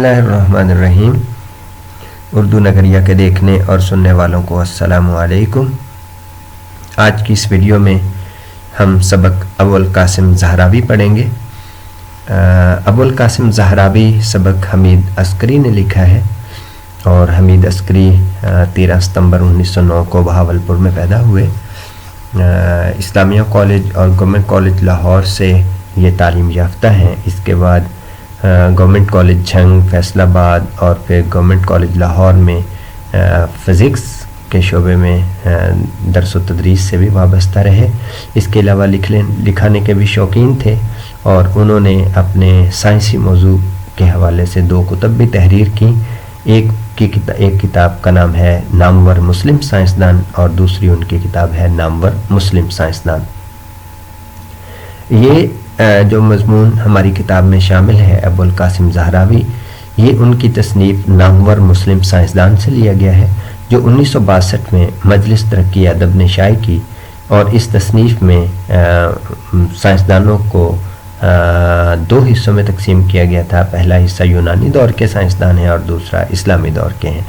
बिस्मिल्लाहिर्रहमानिर्रहीम। उर्दू नगरिया के देखने और सुनने वालों को अस्सलामु अलैकुम। आज की इस वीडियो में हम सबक अबुल कासिम ज़हरावी पढ़ेंगे। अबुल कासिम ज़हरावी सबक हमीद अस्करी ने लिखा है और हमीद अस्करी 13 सितंबर 1909 को बहावलपुर में पैदा हुए। इस्लामिया कॉलेज और गवर्नमेंट कॉलेज लाहौर से ये तालीम याफ्ता हैं। इसके बाद गवर्नमेंट कॉलेज झंग फैसलाबाद और फिर गवर्नमेंट कॉलेज लाहौर में फ़िज़िक्स के शोबे में दरस व तदरीस से भी वाबस्ता रहे। इसके अलावा लिखाने के भी शौकीन थे और उन्होंने अपने साइंसी मौजू के हवाले से 2 कुतब भी तहरीर की। एक किताब का नाम है नामवर मुस्लिम साइंसदान और दूसरी उनकी किताब है नामवर मुस्लिम साइंसदान। ये जो मज़मून हमारी किताब में शामिल है अबुल कासिम ज़हरावी, ये उनकी तसनीफ़ नामवर मुस्लिम साइंसदान से लिया गया है जो 1962 में मजलिस तरक्की अदब ने शाये की। और इस तसनीफ़ में साइंसदानों को 2 हिस्सों में तकसीम किया गया था। पहला हिस्सा यूनानी दौर के साइंसदान है और दूसरा इस्लामी दौर के हैं।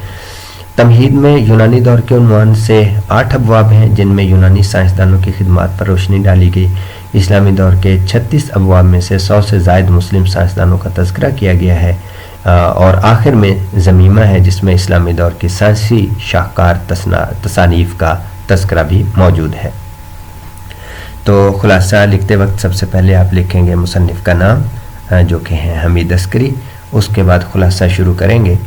तमहीद में यूनानी दौर के उन्वान से 8 अबवाब हैं जिनमें यूनानी साइंसदानों की खिदमात पर रोशनी डाली गई। इस्लामी दौर के 36 अबवाब में से 100 से ज़ायद मुस्लिम साइंसदानों का तज़किरा किया गया है और आखिर में ज़मीमा है जिसमें इस्लामी दौर की साइंसी शाहकार तसानीफ़ का तज़किरा भी मौजूद है। तो खुलासा लिखते वक्त सबसे पहले आप लिखेंगे मुसन्निफ़ का नाम जो कि है हमीद अस्करी। उसके बाद खुलासा शुरू करेंगे।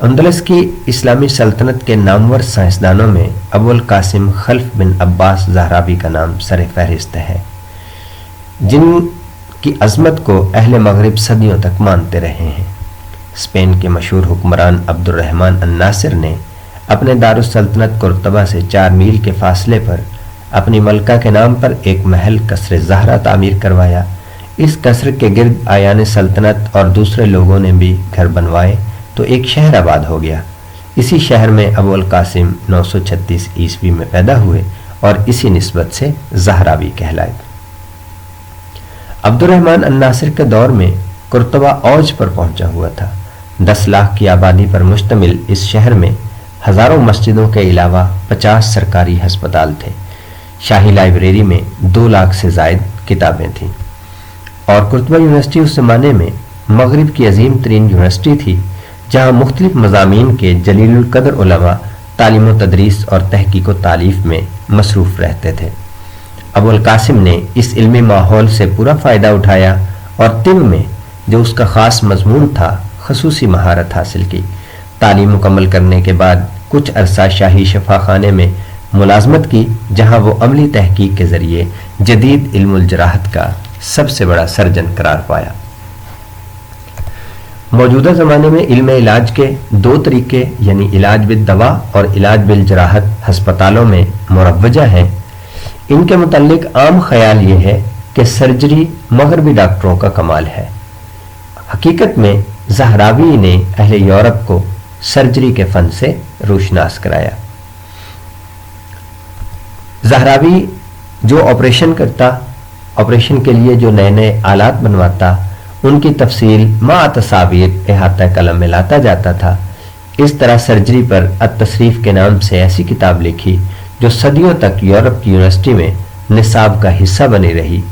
अंदलस की इस्लामी सल्तनत के नामवर साइंसदानों में अबुल कासिम खल्फ बिन अब्बास ज़हरावी का नाम सर फहरिस्त है, जिनकी अज़मत को अहले मगरिब सदियों तक मानते रहे हैं। स्पेन के मशहूर हुक्मरान अब्दुर्रहमान अन्नासिर ने अपने दारुस्सल्तनत कुर्तबा से 4 मील के फासले पर अपनी मलका के नाम पर एक महल कसर ज़हरा तामीर करवाया। इस कसर के गिर्द आयान सल्तनत और दूसरे लोगों ने भी घर बनवाए तो एक शहर आबाद हो गया। इसी शहर में अबुल कासिम 936 ईस्वी में पैदा हुए और इसी निस्बत से ज़हरावी कहलाए। अब्दुर्रहमान अन्नासिर के दौर में कुर्तबा औज पर पहुंचा हुआ था। 10 लाख की आबादी पर मुश्तमिल इस शहर में हज़ारों मस्जिदों के अलावा 50 सरकारी हस्पताल थे। शाही लाइब्रेरी में 2 लाख से ज़ायद किताबें थीं और कुर्तबा यूनिवर्सिटी उस ज़माने में मगरिब की अजीम तरीन यूनिवर्सिटी थी जहाँ मुख्तलिफ मज़ामीन के जलीलुल कदर उलमा तालीम व तदरीस और तहकीक व तालीफ में मसरूफ़ रहते थे। अबुल कासिम ने इस इल्मी माहौल से पूरा फ़ायदा उठाया और तिब में जो उसका ख़ास मज़मून था ख़ुसूसी महारत हासिल की। तालीम मुकम्मल करने के बाद कुछ अरसा शाही शफाखाने में मुलाजमत की जहाँ वो अमली तहकीक के ज़रिए जदीद इल्मुल जराहत का सबसे बड़ा सर्जन करार पाया। मौजूदा ज़माने में इल्म इलाज के 2 तरीके यानी इलाज बिल दवा और इलाज बिल जराहत हस्पतालों में मुरव्वजा हैं। इनके मुताल्लिक आम ख्याल ये है कि सर्जरी मगरबी डॉक्टरों का कमाल है। हकीकत में ज़हरावी ने अहले यूरोप को सर्जरी के फ़न से रोशनास कराया। ज़हरावी जो ऑपरेशन करता, ऑपरेशन के लिए जो नए नए आलात बनवाता, उनकी तफसील मा तसावीर अहाता कलम में लाता जाता था। इस तरह सर्जरी पर अत-तसरीफ़ के नाम से ऐसी किताब लिखी जो सदियों तक यूरोप की यूनिवर्सिटी में निसाब का हिस्सा बनी रही।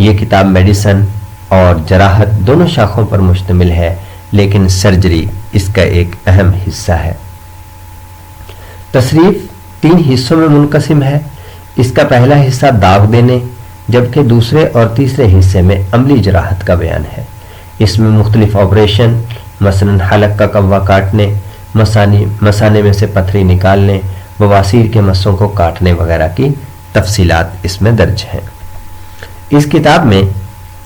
ये किताब मेडिसन और जराहत दोनों शाखों पर मुश्तमिल है, लेकिन सर्जरी इसका एक अहम हिस्सा है। तसरीफ़ 3 हिस्सों में मुनक़सिम है। इसका पहला हिस्सा दाग देने, जबकि दूसरे और तीसरे हिस्से में अमली जराहत का बयान है। इसमें मुख्तलिफ ऑपरेशन मसलन हलक का कव्वा काटने, मसाने में से पथरी निकालने, बवासीर के मस्सों को काटने वगैरह की तफसीलात इसमें दर्ज हैं। इस किताब में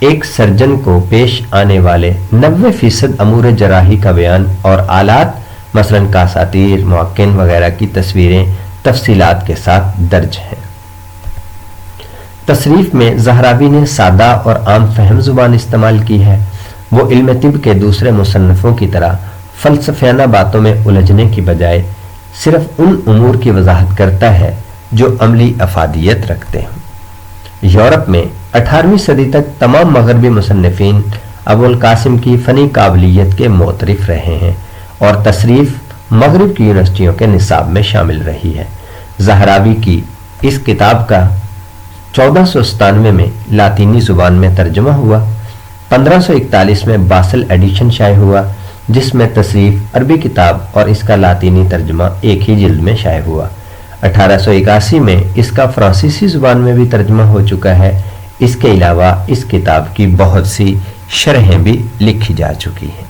एक सर्जन को पेश आने वाले 90% अमूर जराही का बयान और आलात मसलन कासातीर, मुअक्किन वगैरह की तस्वीरें तफसीलात के साथ दर्ज हैं। तसरीफ़ में ज़हरावी ने सादा और आम फहम ज़ुबान इस्तेमाल की है। वो इल्म तिब के दूसरे मुसन्नफ़ों की तरह फ़लसफ़ियाना बातों में उलझने की बजाय सिर्फ उन उमूर की वजाहत करता है जो अमली अफादियत रखते हैं। यूरोप में 18वीं सदी तक तमाम मगरबी मुसन्निफ़ीन अबुल-कासिम की फ़नी काबिलियत के मोतरिफ रहे हैं और तसरीफ़ मगरिब की यूनिवर्सिटियों के निसाब में शामिल रही है। ज़हरावी की इस किताब का 1497 में लातीनी ज़ुबान में तर्जुमा हुआ। 1541 में बासल एडिशन शाये हुआ, जिसमें तसरीफ़ अरबी किताब और इसका लातीनी तर्जुमा एक ही जिल्द में शाये हुआ। 1881 में इसका फ्रांसीसी ज़ुबान में भी तर्जुमा हो चुका है। इसके अलावा इस किताब की बहुत सी शरहें भी लिखी जा चुकी हैं।